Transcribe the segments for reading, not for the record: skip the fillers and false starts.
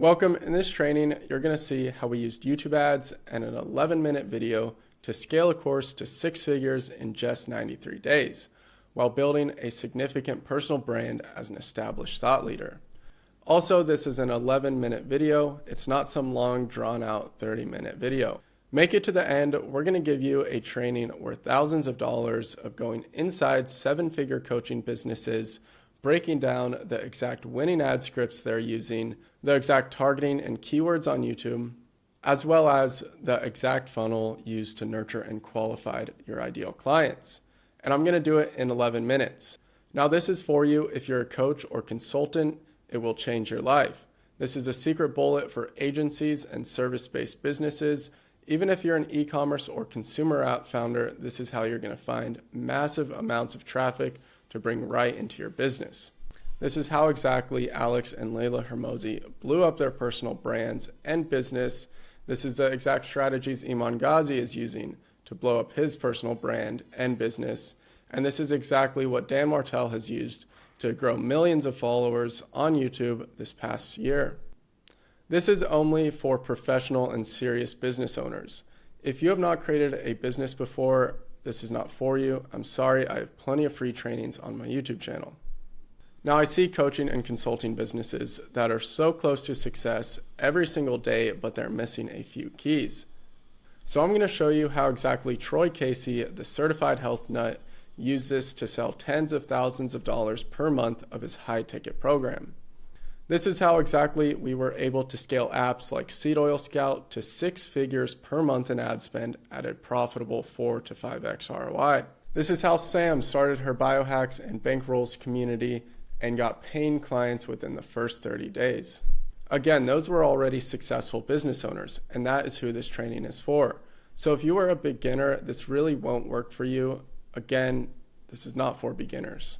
Welcome. In this training, you're going to see how we used YouTube ads and an 11-minute video to scale a course to 6 figures in just 93 days, while building a significant personal brand as an established thought leader. Also, this is an 11-minute video. It's not some long, drawn-out 30-minute video. Make it to the end. We're going to give you a training worth thousands of dollars of going inside 7-figure coaching businesses, breaking down the exact winning ad scripts they're using, the exact targeting and keywords on YouTube, as well as the exact funnel used to nurture and qualify your ideal clients. And I'm going to do it in 11 minutes. Now, this is for you if you're a coach or consultant. It will change your life. This is a secret bullet for agencies and service-based businesses. Even if you're an e-commerce or consumer app founder, this is how you're going to find massive amounts of traffic to bring right into your business. This is how exactly Alex and Leila Hormozi blew up their personal brands and business. This is the exact strategies Iman Ghazi is using to blow up his personal brand and business. And this is exactly what Dan Martell has used to grow millions of followers on YouTube this past year. This is only for professional and serious business owners. If you have not created a business before, this is not for you. I'm sorry, I have plenty of free trainings on my YouTube channel. Now, I see coaching and consulting businesses that are so close to success every single day, but they're missing a few keys. So I'm going to show you how exactly Troy Casey, the certified health nut, used this to sell tens of thousands of dollars per month of his high-ticket program. This is how exactly we were able to scale apps like Seed Oil Scout to 6 figures per month in ad spend at a profitable 4 to 5x ROI. This is how Sam started her biohacks and bankrolls community and got paying clients within the first 30 days. Again, those were already successful business owners, and that is who this training is for. So if you are a beginner, this really won't work for you. Again, this is not for beginners.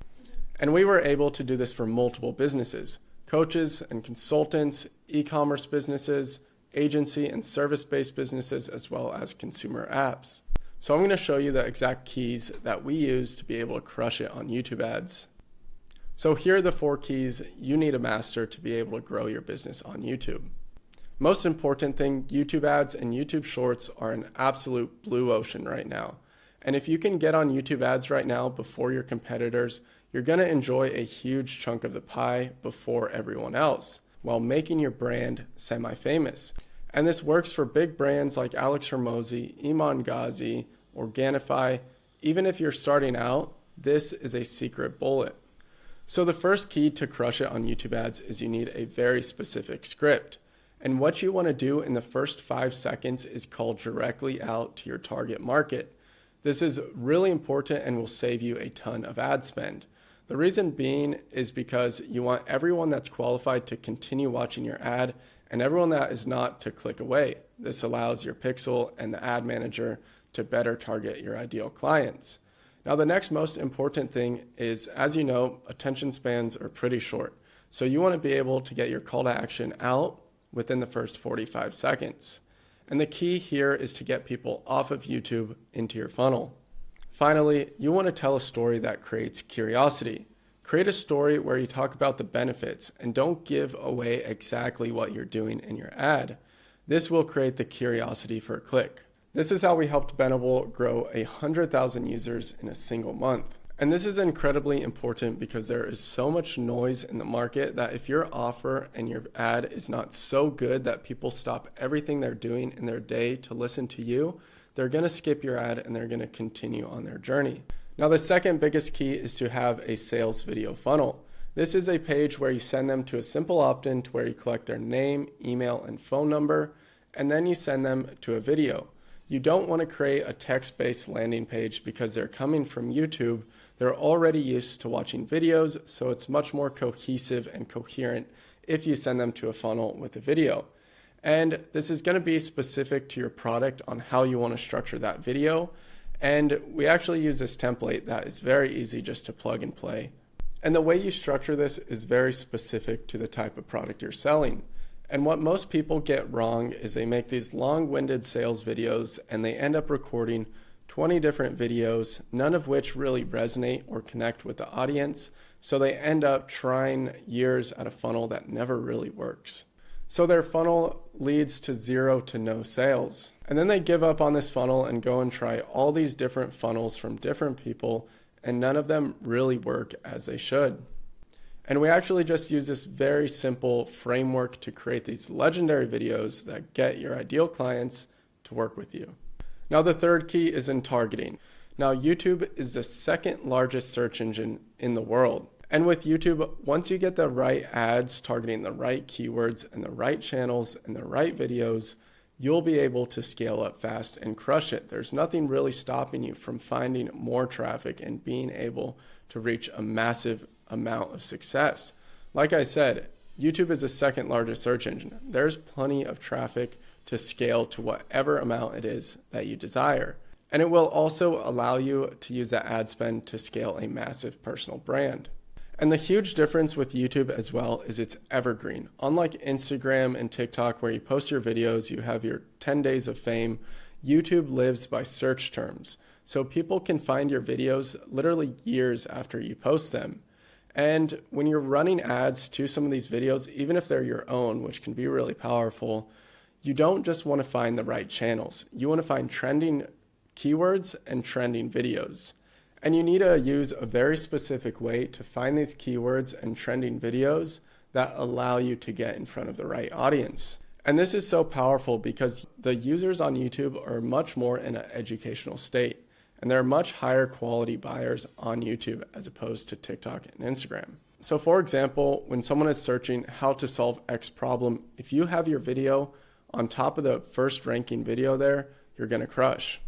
And we were able to do this for multiple businesses. Coaches and consultants, e-commerce businesses, agency and service-based businesses, as well as consumer apps. So I'm going to show you the exact keys that we use to be able to crush it on YouTube ads. So here are the 4 keys you need to master to be able to grow your business on YouTube. Most important thing, YouTube ads and YouTube Shorts are an absolute blue ocean right now. And if you can get on YouTube ads right now before your competitors, you're going to enjoy a huge chunk of the pie before everyone else, while making your brand semi-famous. And this works for big brands like Alex Hormozi, Iman Ghazi, Organifi. Even if you're starting out, this is a secret bullet. So the first key to crush it on YouTube ads is you need a very specific script. And what you want to do in the first 5 seconds is call directly out to your target market. This is really important and will save you a ton of ad spend. The reason being is because you want everyone that's qualified to continue watching your ad and everyone that is not to click away. This allows your pixel and the ad manager to better target your ideal clients. Now, the next most important thing is, as you know, attention spans are pretty short. So you want to be able to get your call to action out within the first 45 seconds. And the key here is to get people off of YouTube into your funnel. Finally, you want to tell a story that creates curiosity. Create a story where you talk about the benefits and don't give away exactly what you're doing in your ad. This will create the curiosity for a click. This is how we helped Benable grow 100,000 users in a single month. And this is incredibly important because there is so much noise in the market that if your offer and your ad is not so good that people stop everything they're doing in their day to listen to you, they're going to skip your ad and they're going to continue on their journey. Now, the second biggest key is to have a sales video funnel. This is a page where you send them to a simple opt-in to where you collect their name, email, and phone number, and then you send them to a video. You don't want to create a text-based landing page because they're coming from YouTube. They're already used to watching videos, so it's much more cohesive and coherent if you send them to a funnel with a video. And this is going to be specific to your product on how you want to structure that video. And we actually use this template that is very easy just to plug and play. And the way you structure this is very specific to the type of product you're selling. And what most people get wrong is they make these long-winded sales videos and they end up recording 20 different videos, none of which really resonate or connect with the audience. So they end up trying years at a funnel that never really works. So their funnel leads to 0 to no sales. And then they give up on this funnel and go and try all these different funnels from different people, and none of them really work as they should. And we actually just use this very simple framework to create these legendary videos that get your ideal clients to work with you. Now, the third key is in targeting. Now, YouTube is the second largest search engine in the world. And with YouTube, once you get the right ads targeting the right keywords and the right channels and the right videos, you'll be able to scale up fast and crush it. There's nothing really stopping you from finding more traffic and being able to reach a massive amount of success. Like I said, YouTube is the second largest search engine. There's plenty of traffic to scale to whatever amount it is that you desire. And it will also allow you to use that ad spend to scale a massive personal brand. And the huge difference with YouTube as well is it's evergreen. Unlike Instagram and TikTok, where you post your videos, you have your 10 days of fame, YouTube lives by search terms. So people can find your videos literally years after you post them. And when you're running ads to some of these videos, even if they're your own, which can be really powerful, you don't just want to find the right channels. You want to find trending keywords and trending videos. And you need to use a very specific way to find these keywords and trending videos that allow you to get in front of the right audience. And this is so powerful because the users on YouTube are much more in an educational state, and they're much higher quality buyers on YouTube as opposed to TikTok and Instagram. So for example, when someone is searching how to solve X problem, if you have your video on top of the first ranking video there, you're going to crush.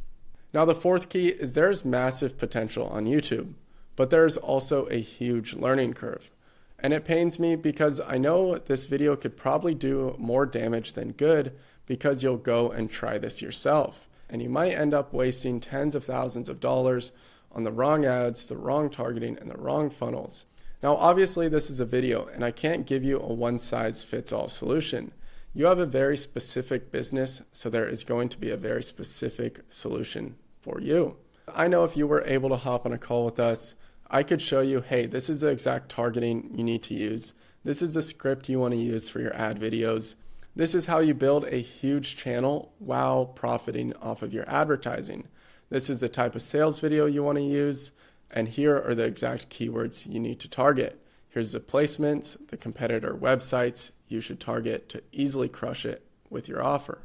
Now, the fourth key is there's massive potential on YouTube, but there's also a huge learning curve. And it pains me because I know this video could probably do more damage than good because you'll go and try this yourself. And you might end up wasting tens of thousands of dollars on the wrong ads, the wrong targeting, and the wrong funnels. Now, obviously, this is a video, and I can't give you a one-size-fits-all solution. You have a very specific business, so there is going to be a very specific solution for you. I know if you were able to hop on a call with us, I could show you, hey, this is the exact targeting you need to use. This is the script you want to use for your ad videos. This is how you build a huge channel while profiting off of your advertising. This is the type of sales video you want to use, and here are the exact keywords you need to target. Here's the placements, the competitor websites you should target to easily crush it with your offer.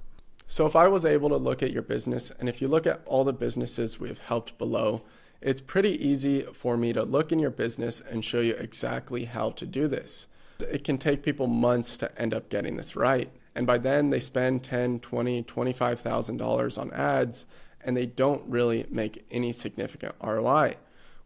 So if I was able to look at your business, and if you look at all the businesses we've helped below, it's pretty easy for me to look in your business and show you exactly how to do this. It can take people months to end up getting this right. And by then they spend $10,000, $20,000, $25,000 on ads, and they don't really make any significant ROI,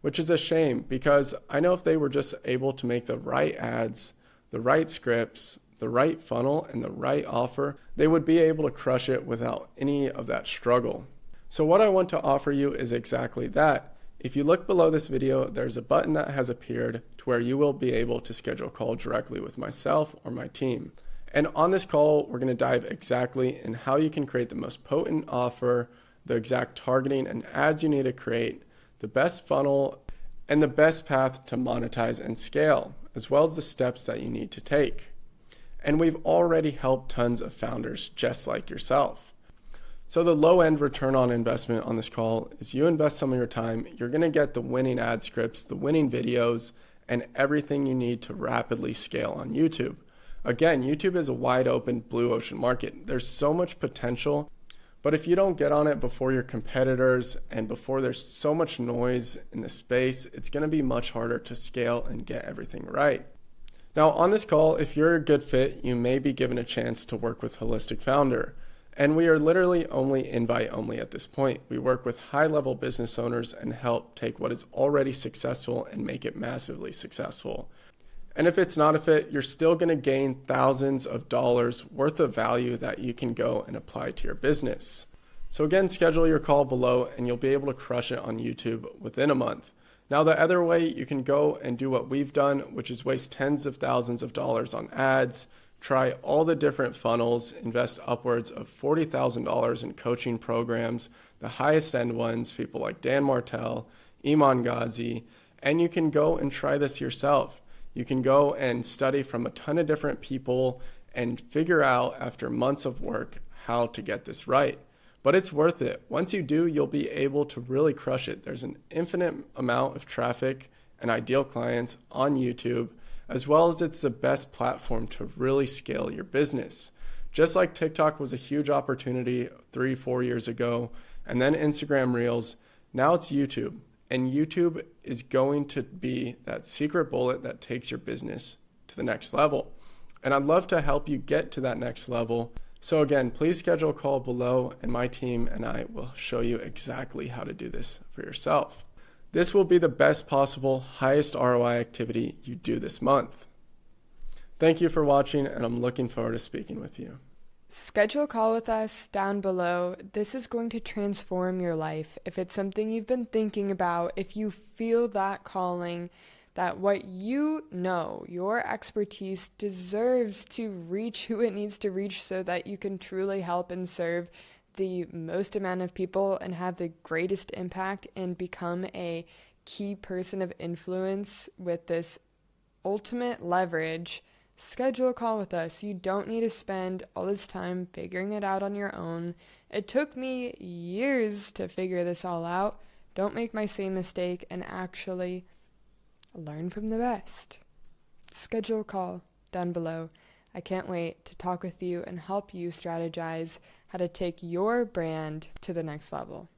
which is a shame because I know if they were just able to make the right ads, the right scripts, the right funnel, and the right offer, they would be able to crush it without any of that struggle. So what I want to offer you is exactly that. If you look below this video, there's a button that has appeared to where you will be able to schedule a call directly with myself or my team. And on this call, we're going to dive exactly in how you can create the most potent offer, the exact targeting and ads you need to create, the best funnel, and the best path to monetize and scale, as well as the steps that you need to take. And we've already helped tons of founders just like yourself. So the low end return on investment on this call is you invest some of your time, you're going to get the winning ad scripts, the winning videos, and everything you need to rapidly scale on YouTube. Again, YouTube is a wide open blue ocean market. There's so much potential, but if you don't get on it before your competitors and before there's so much noise in the space, it's going to be much harder to scale and get everything right. Now on this call, if you're a good fit, you may be given a chance to work with Holistic Founder. And we are literally only invite only at this point. We work with high-level business owners and help take what is already successful and make it massively successful. And if it's not a fit, you're still going to gain thousands of dollars worth of value that you can go and apply to your business. So again, schedule your call below and you'll be able to crush it on YouTube within a month. Now the other way, you can go and do what we've done, which is waste tens of thousands of dollars on ads, try all the different funnels, invest upwards of $40,000 in coaching programs, the highest end ones, people like Dan Martell, Iman Ghazi, and you can go and try this yourself. You can go and study from a ton of different people and figure out after months of work how to get this right. But it's worth it. Once you do, you'll be able to really crush it. There's an infinite amount of traffic and ideal clients on YouTube, as well as it's the best platform to really scale your business. Just like TikTok was a huge opportunity 3-4 years ago, and then Instagram Reels, now it's YouTube. And YouTube is going to be that secret bullet that takes your business to the next level. And I'd love to help you get to that next level. So again, please schedule a call below and my team and I will show you exactly how to do this for yourself. This will be the best possible, highest ROI activity you do this month. Thank you for watching, and I'm looking forward to speaking with you. Schedule a call with us down below. This is going to transform your life. If it's something you've been thinking about, if you feel that calling, that what you know, your expertise deserves to reach who it needs to reach so that you can truly help and serve the most amount of people and have the greatest impact and become a key person of influence with this ultimate leverage, schedule a call with us. You don't need to spend all this time figuring it out on your own. It took me years to figure this all out. Don't make my same mistake and actually learn from the best. Schedule a call down below. I can't wait to talk with you and help you strategize how to take your brand to the next level.